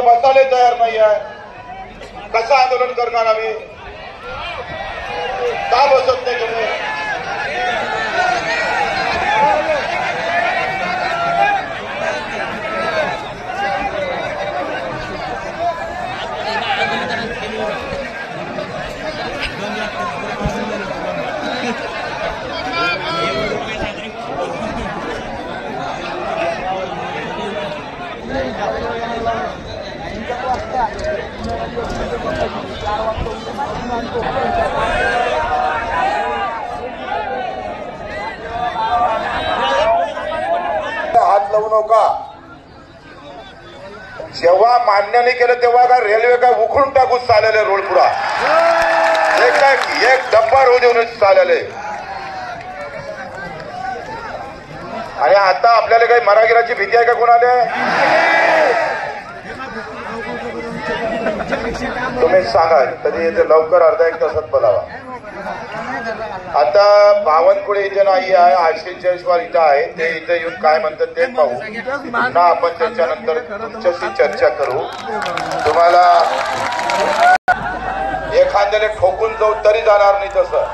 बसायला तयार नाही आहे. कसं आंदोलन करणार आम्ही? का बसत नाही तुम्ही? हात लावू नका. जेव्हा मान्य नाही केलं तेव्हा का रेल्वे काय उखळून टाकून चालले रोड पुरा एक डब्बा रोज येऊन चालले. आणि आता आपल्याला काही मरागिराची भीती आहे का कोणाला? तुम्ही सांगा कधी येते लवकर अर्धा एक तासात बोलावा. आता बावनकुळे इथे नाही आहे, आशिष जयस्वाल इथं आहे. ते इथे येऊन काय म्हणतात ते पाहू. पुन्हा आपण त्याच्यानंतर तुमच्याशी चर्चा करू. तुम्हाला एखाद्याने ठोकून जाऊ तरी जाणार नाही तसं.